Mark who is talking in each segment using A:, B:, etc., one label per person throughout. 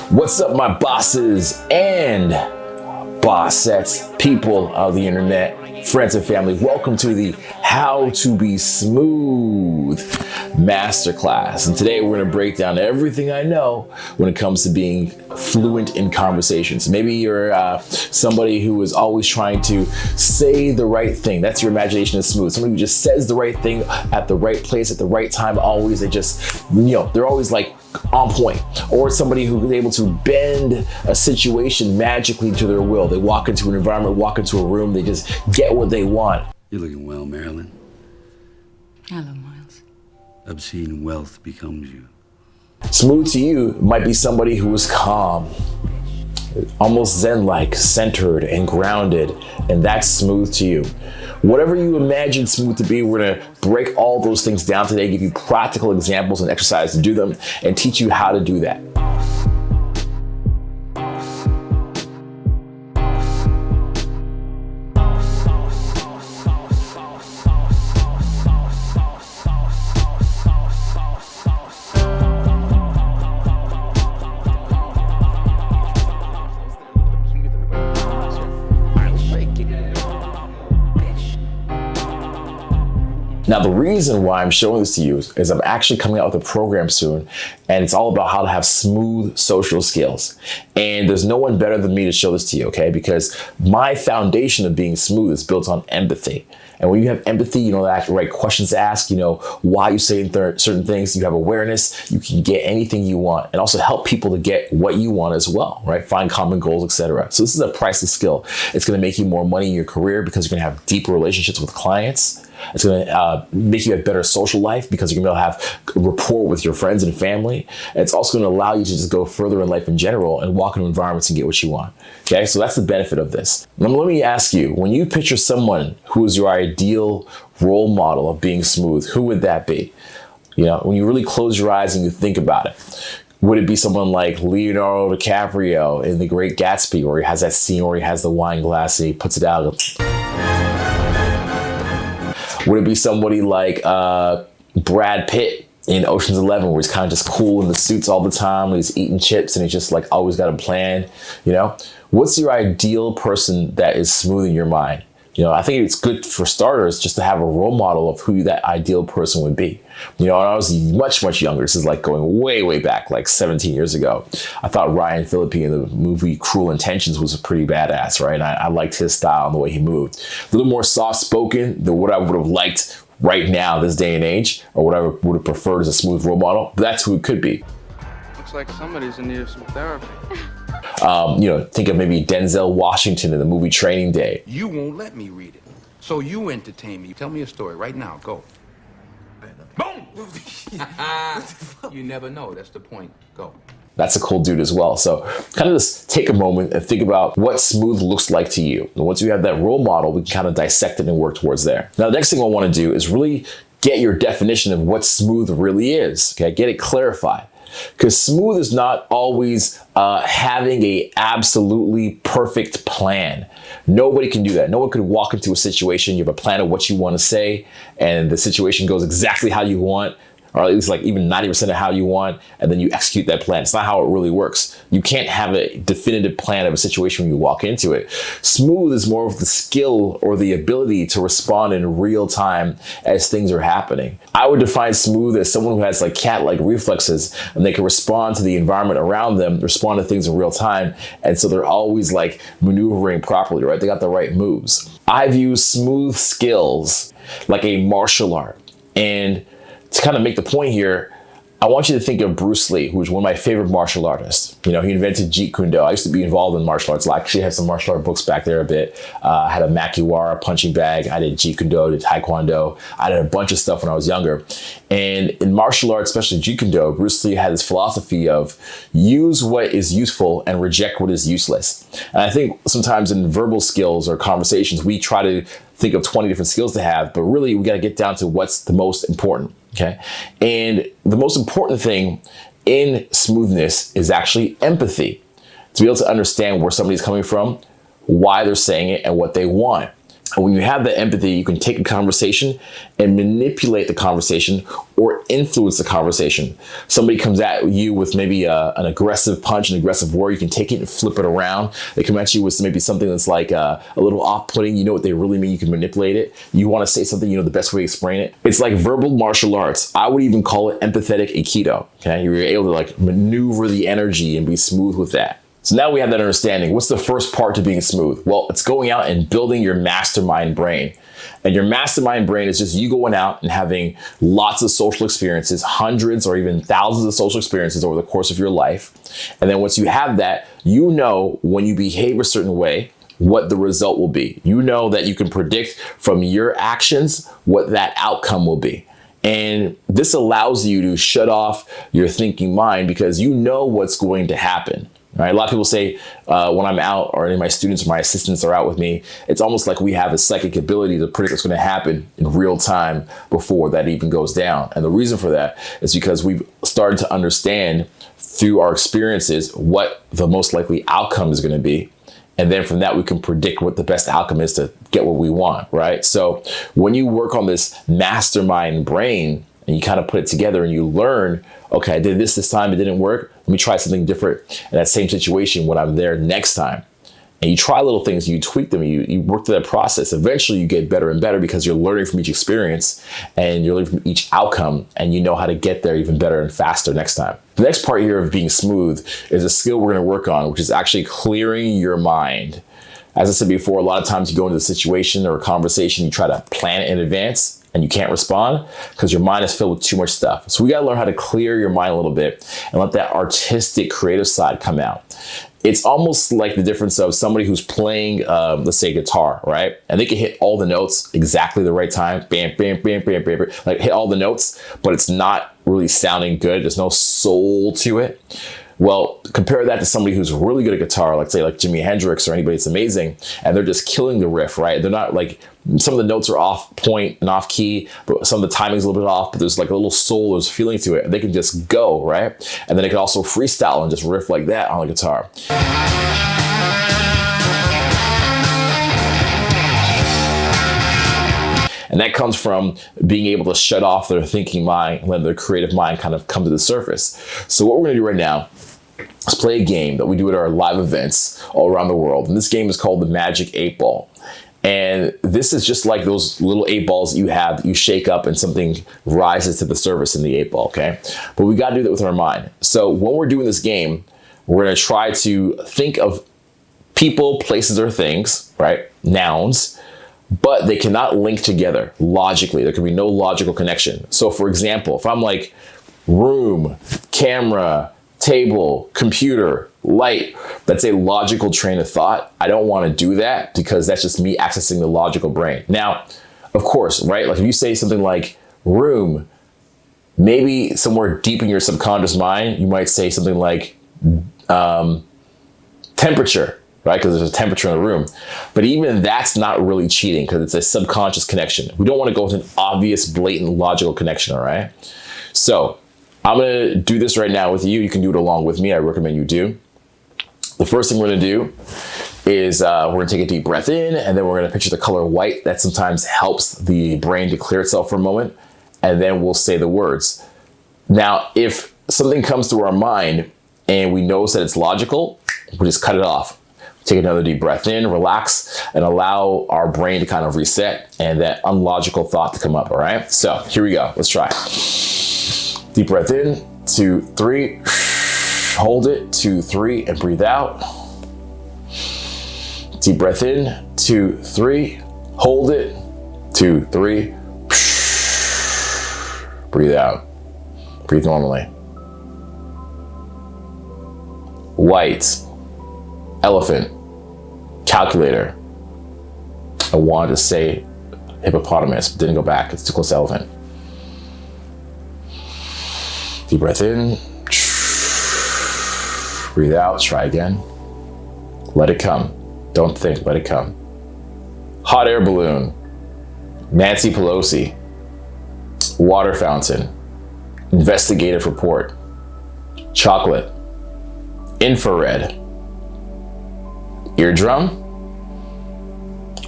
A: What's up, my bosses and bossettes, people of the internet, friends and family? Welcome to the How to Be Smooth Masterclass. And today we're going to break down everything I know when it comes to being fluent in conversations. Maybe you're somebody who is always trying to say the right thing. That's your imagination is smooth. Somebody who just says the right thing at the right place at the right time. Always, they just, they're always like on point. Or somebody who is able to bend a situation magically to their will. They walk into an environment, walk into a room, they just get what they want.
B: You're looking well, Marilyn.
C: Hello, Miles.
B: Obscene wealth becomes you.
A: Smooth to you might be somebody who is calm, almost zen-like, centered and grounded, and that's smooth to you. Whatever you imagine smooth to be, we're gonna break all those things down today, give you practical examples and exercises to do them, and teach you how to do that. Now, the reason why I'm showing this to you is I'm actually coming out with a program soon, and it's all about how to have smooth social skills. And there's no one better than me to show this to you, okay? Because my foundation of being smooth is built on empathy. And when you have empathy, you know the right questions to ask, you know why you say certain things, you have awareness, you can get anything you want, and also help people to get what you want as well, right? Find common goals, etc. So this is a priceless skill. It's gonna make you more money in your career because you're gonna have deeper relationships with clients. It's going to make you a better social life because you're going to be able to have rapport with your friends and family. And it's also going to allow you to just go further in life in general and walk into environments and get what you want. Okay, so that's the benefit of this. Now, let me ask you, when you picture someone who is your ideal role model of being smooth, who would that be? You know, when you really close your eyes and you think about it, would it be someone like Leonardo DiCaprio in The Great Gatsby, where he has that scene where he has the wine glass and he puts it out? Would it be somebody like Brad Pitt in Ocean's 11, where he's kind of just cool in the suits all the time, he's eating chips and he's just like always got a plan, you know? What's your ideal person that is smooth in your mind? You know, I think it's good for starters just to have a role model of who that ideal person would be. You know, when I was much, much younger, this is like going way, way back, like 17 years ago, I thought Ryan Phillippe in the movie Cruel Intentions was a pretty badass, right? And I liked his style and the way he moved. A little more soft-spoken than what I would have liked right now, this day and age, or what I would have preferred as a smooth role model, but that's who it could be.
D: Looks like somebody's in need of some therapy.
A: Think of maybe Denzel Washington in the movie Training Day.
E: You won't let me read it, so you entertain me. Tell me a story right now. Go. Boom! You never know. That's the point. Go.
A: That's a cool dude as well. So kind of just take a moment and think about what smooth looks like to you. And once you have that role model, we can kind of dissect it and work towards there. Now, the next thing I want to do is really get your definition of what smooth really is. Okay, get it clarified. Because smooth is not always having a absolutely perfect plan. Nobody can do that. No one could walk into a situation, you have a plan of what you want to say, and the situation goes exactly how you want, or at least like even 90% of how you want, and then you execute that plan. It's not how it really works. You can't have a definitive plan of a situation when you walk into it. Smooth is more of the skill or the ability to respond in real time as things are happening. I would define smooth as someone who has like cat-like reflexes, and they can respond to the environment around them, respond to things in real time, and so they're always like maneuvering properly, right? They got the right moves. I view smooth skills like a martial art, and to kind of make the point here, I want you to think of Bruce Lee, who is one of my favorite martial artists. You know, he invented Jeet Kune Do. I used to be involved in martial arts. I actually have some martial art books back there a bit. I had a Makiwara punching bag. I did Jeet Kune Do, I did Taekwondo. I did a bunch of stuff when I was younger. And in martial arts, especially Jeet Kune Do, Bruce Lee had this philosophy of use what is useful and reject what is useless. And I think sometimes in verbal skills or conversations, we try to think of 20 different skills to have, but really we got to get down to what's the most important. Okay. And the most important thing in smoothness is actually empathy. To be able to understand where somebody's coming from, why they're saying it, and what they want. And when you have that empathy, you can take a conversation and manipulate the conversation or influence the conversation. Somebody comes at you with maybe an aggressive punch, an aggressive word, you can take it and flip it around. They come at you with maybe something that's like a little off-putting. You know what they really mean, you can manipulate it. You want to say something, you know the best way to explain it. It's like verbal martial arts. I would even call it empathetic Aikido. Okay, you're able to like maneuver the energy and be smooth with that. So now we have that understanding. What's the first part to being smooth? Well, it's going out and building your mastermind brain. And your mastermind brain is just you going out and having lots of social experiences, hundreds or even thousands of social experiences over the course of your life. And then once you have that, you know when you behave a certain way, what the result will be. You know that you can predict from your actions what that outcome will be. And this allows you to shut off your thinking mind because you know what's going to happen. Right? A lot of people say when I'm out or any of my students or my assistants are out with me, it's almost like we have a psychic ability to predict what's going to happen in real time before that even goes down. And the reason for that is because we've started to understand through our experiences what the most likely outcome is going to be. And then from that, we can predict what the best outcome is to get what we want, right? So when you work on this mastermind brain and you kind of put it together and you learn, okay, I did this time, it didn't work. Let me try something different in that same situation when I'm there next time. And you try little things, you tweak them, you work through that process. Eventually you get better and better because you're learning from each experience and you're learning from each outcome and you know how to get there even better and faster next time. The next part here of being smooth is a skill we're going to work on, which is actually clearing your mind. As I said before, a lot of times you go into a situation or a conversation, you try to plan it in advance and you can't respond because your mind is filled with too much stuff. So we got to learn how to clear your mind a little bit and let that artistic, creative side come out. It's almost like the difference of somebody who's playing, let's say, guitar, right? And they can hit all the notes exactly the right time, bam, bam, bam, bam, bam, bam, like hit all the notes, but it's not really sounding good. There's no soul to it. Well, compare that to somebody who's really good at guitar, like say like Jimi Hendrix or anybody that's amazing, and they're just killing the riff, right? They're not like, some of the notes are off point and off key, but some of the timing's a little bit off, but there's like a little soul, there's feeling to it. And they can just go, right? And then they can also freestyle and just riff like that on the guitar. And that comes from being able to shut off their thinking mind and let their creative mind kind of come to the surface. So what we're gonna do right now is play a game that we do at our live events all around the world. And this game is called the Magic 8 Ball. And this is just like those little 8 balls that you have that you shake up and something rises to the surface in the 8 ball, okay? But we gotta do that with our mind. So when we're doing this game, we're gonna try to think of people, places, or things, right? Nouns, but they cannot link together logically. There can be no logical connection. So for example, if I'm like room, camera, table, computer, light, that's a logical train of thought. I don't want to do that because that's just me accessing the logical brain. Now, of course, right? Like if you say something like room, maybe somewhere deep in your subconscious mind, you might say something like temperature, right? Because there's a temperature in the room. But even that's not really cheating because it's a subconscious connection. We don't want to go with an obvious, blatant, logical connection, all right? So I'm going to do this right now with you. You can do it along with me. I recommend you do. The first thing we're going to do is we're going to take a deep breath in, and then we're going to picture the color white. That sometimes helps the brain to clear itself for a moment, and then we'll say the words. Now, if something comes to our mind and we notice that it's logical, we'll just cut it off. Take another deep breath in, relax, and allow our brain to kind of reset and that unlogical thought to come up, all right? So here we go. Let's try. Deep breath in, 2, 3. Hold it, 2, 3, and breathe out. Deep breath in, 2, 3. Hold it, 2, 3. Breathe out. Breathe normally. White, elephant, calculator. I wanted to say hippopotamus, but didn't go back. It's too close to elephant. Deep breath in. Breathe out. Try again. Let it come. Don't think. Let it come. Hot air balloon. Nancy Pelosi. Water fountain. Investigative report. Chocolate. Infrared. Eardrum.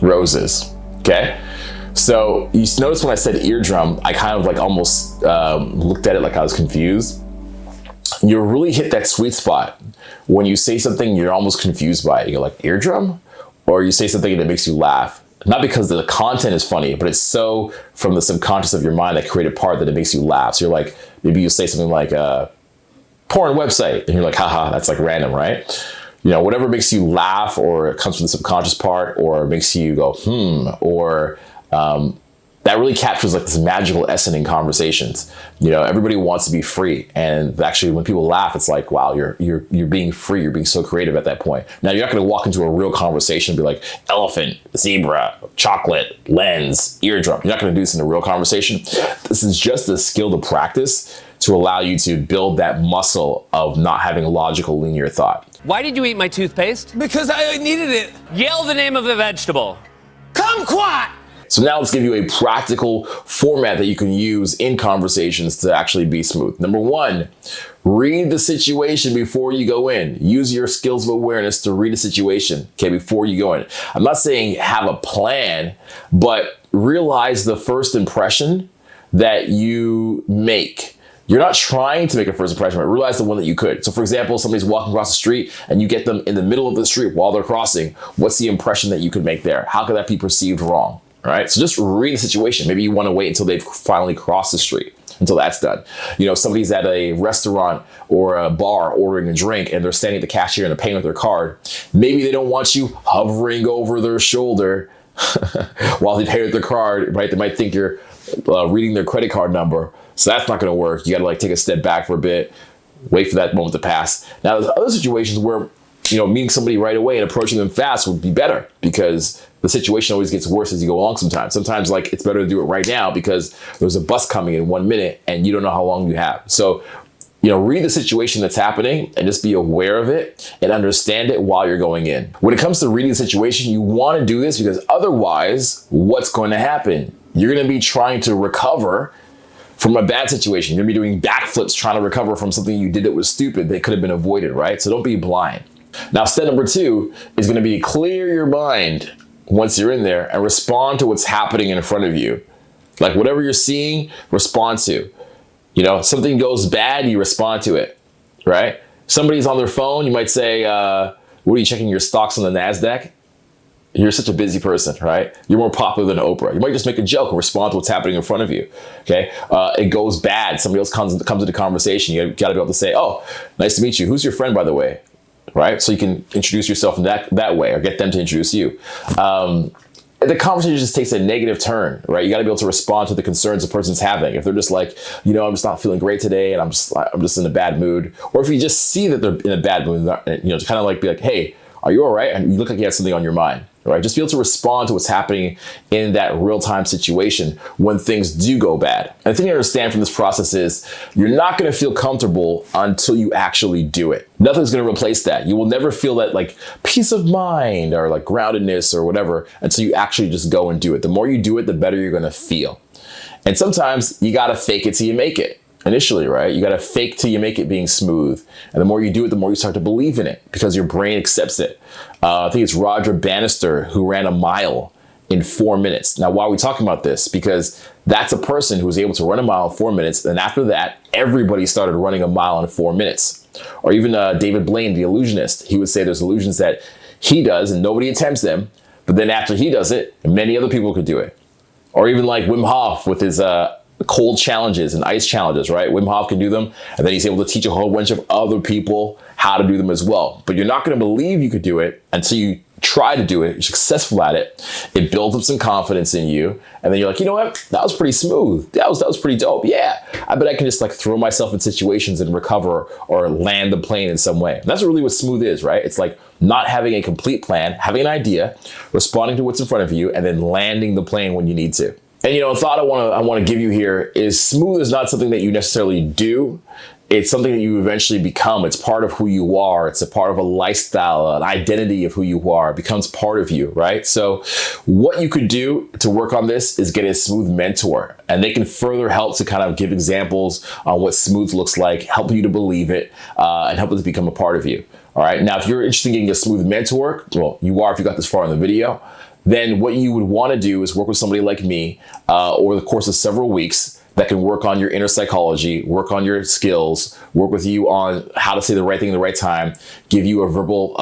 A: Roses. Okay. So you notice when I said eardrum, I kind of like almost looked at it like I was confused. You really hit that sweet spot when you say something you're almost confused by it. You're like, eardrum? Or you say something that makes you laugh. Not because the content is funny, but it's so from the subconscious of your mind that created part that it makes you laugh. So you're like, maybe you say something like porn website, and you're like, haha, that's like random, right? You know, whatever makes you laugh, or it comes from the subconscious part, or makes you go, or that really captures like this magical essence in conversations. You know, everybody wants to be free, and actually, when people laugh, it's like, wow, you're being free. You're being so creative at that point. Now, you're not going to walk into a real conversation and be like, elephant, zebra, chocolate, lens, eardrum. You're not going to do this in a real conversation. This is just a skill to practice to allow you to build that muscle of not having logical, linear thought.
F: Why did you eat my toothpaste?
G: Because I needed it.
F: Yell the name of the vegetable.
G: Kumquat!
A: So now let's give you a practical format that you can use in conversations to actually be smooth. Number one, read the situation before you go in. Use your skills of awareness to read a situation, okay, before you go in. I'm not saying have a plan, but realize the first impression that you make. You're not trying to make a first impression, but realize the one that you could. So for example, somebody's walking across the street and you get them in the middle of the street while they're crossing. What's the impression that you could make there? How could that be perceived wrong? All right, so just read the situation. Maybe you want to wait until they've finally crossed the street, until that's done. You know, somebody's at a restaurant or a bar ordering a drink and they're standing at the cashier and they're paying with their card. Maybe they don't want you hovering over their shoulder while they pay with their card, right? They might think you're reading their credit card number. So that's not going to work. You got to like take a step back for a bit, wait for that moment to pass. Now, there's other situations where, you know, meeting somebody right away and approaching them fast would be better because the situation always gets worse as you go along sometimes. Sometimes like it's better to do it right now because there's a bus coming in 1 minute and you don't know how long you have. So, you know, read the situation that's happening and just be aware of it and understand it while you're going in. When it comes to reading the situation, you want to do this because otherwise, what's going to happen? You're going to be trying to recover from a bad situation. You're going to be doing backflips trying to recover from something you did that was stupid that could have been avoided, right? So don't be blind. Now, step number two is going to be clear your mind once you're in there and respond to what's happening in front of you. Like whatever you're seeing, respond to. You know, something goes bad, you respond to it, right? Somebody's on their phone, you might say, what are you checking your stocks on the NASDAQ? You're such a busy person, right? You're more popular than Oprah. You might just make a joke and respond to what's happening in front of you, okay? It goes bad, somebody else comes into the conversation, you gotta be able to say, oh, nice to meet you. Who's your friend, by the way? Right? So you can introduce yourself in that way or get them to introduce you. The conversation just takes a negative turn, right? You got to be able to respond to the concerns the person's having. If they're just like, you know, I'm just not feeling great today and I'm just in a bad mood. Or if you just see that they're in a bad mood, you know, to kind of like be like, hey, are you all right? And you look like you have something on your mind, right? Just be able to respond to what's happening in that real-time situation when things do go bad. And the thing you understand from this process is you're not going to feel comfortable until you actually do it. Nothing's going to replace that. You will never feel that like peace of mind or like groundedness or whatever until you actually just go and do it. The more you do it, the better you're going to feel. And sometimes you got to fake it till you make it. Initially, right? You got to fake till you make it being smooth. And the more you do it, the more you start to believe in it because your brain accepts it. I think it's Roger Bannister who ran a mile in 4 minutes. Now, why are we talking about this? Because that's a person who was able to run a mile in 4 minutes. And after that, everybody started running a mile in 4 minutes. Or even David Blaine, the illusionist, he would say there's illusions that he does and nobody attempts them. But then after he does it, many other people could do it. Or even like Wim Hof with his cold challenges and ice challenges, right? Wim Hof can do them, and then he's able to teach a whole bunch of other people how to do them as well. But you're not going to believe you could do it until you try to do it, you're successful at it. It builds up some confidence in you, and then you're like, you know what? That was pretty smooth. That was pretty dope. Yeah, I bet I can just like throw myself in situations and recover or land the plane in some way. And that's really what smooth is, right? It's like not having a complete plan, having an idea, responding to what's in front of you, and then landing the plane when you need to. And, you know, a thought I want to give you here is smooth is not something that you necessarily do. It's something that you eventually become. It's part of who you are. It's a part of a lifestyle, an identity of who you are. It becomes part of you, right? So what you could do to work on this is get a smooth mentor, and they can further help to kind of give examples on what smooth looks like, help you to believe it, and help it to become a part of you. All right. Now, if you're interested in getting a smooth mentor, well, you are if you got this far in the video, then what you would want to do is work with somebody like me over the course of several weeks that can work on your inner psychology, work on your skills, work with you on how to say the right thing at the right time, give you a verbal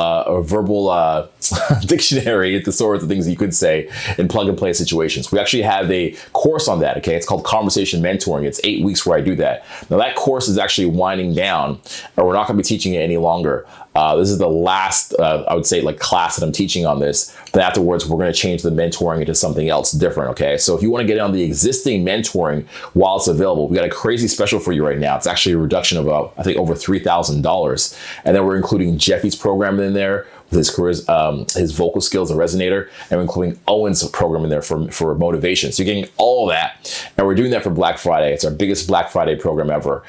A: dictionary, the sorts of things you could say in plug and play situations. We actually have a course on that, okay? It's called Conversation Mentoring. It's 8 weeks where I do that. Now that course is actually winding down, or we're not gonna be teaching it any longer. This is the last, I would say, like class that I'm teaching on this. But afterwards, we're going to change the mentoring into something else different, okay? So if you want to get on the existing mentoring while it's available, we got a crazy special for you right now. It's actually a reduction of, I think, over $3,000. And then we're including Jeffy's program in there, with his vocal skills, the resonator, and we're including Owen's program in there for motivation. So you're getting all of that, and we're doing that for Black Friday. It's our biggest Black Friday program ever.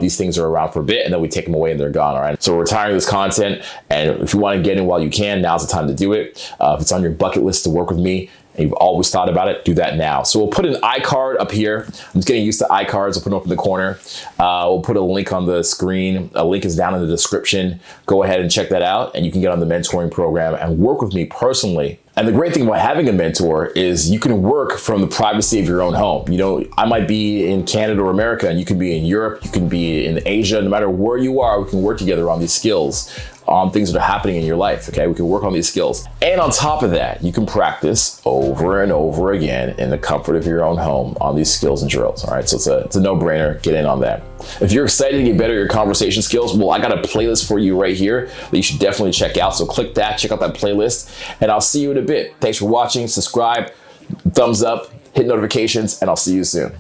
A: These things are around for a bit, and then we take them away and they're gone, all right? So we're retiring this content, and if you want to get in while you can, now's the time to do it. If it's on your bucket list to work with me, and you've always thought about it, do that now. So we'll put an iCard up here. I'm just getting used to iCards. I'll put them up in the corner. We'll put a link on the screen. A link is down in the description. Go ahead and check that out, and you can get on the mentoring program and work with me personally. And the great thing about having a mentor is you can work from the privacy of your own home. You know, I might be in Canada or America, and you can be in Europe, you can be in Asia. No matter where you are, we can work together on these skills, on things that are happening in your life, okay? We can work on these skills. And on top of that, you can practice over and over again in the comfort of your own home on these skills and drills, all right? So it's a no-brainer, get in on that. If you're excited to get better at your conversation skills, well, I got a playlist for you right here that you should definitely check out. So click that, check out that playlist, and I'll see you in a bit. Thanks for watching, subscribe, thumbs up, hit notifications, and I'll see you soon.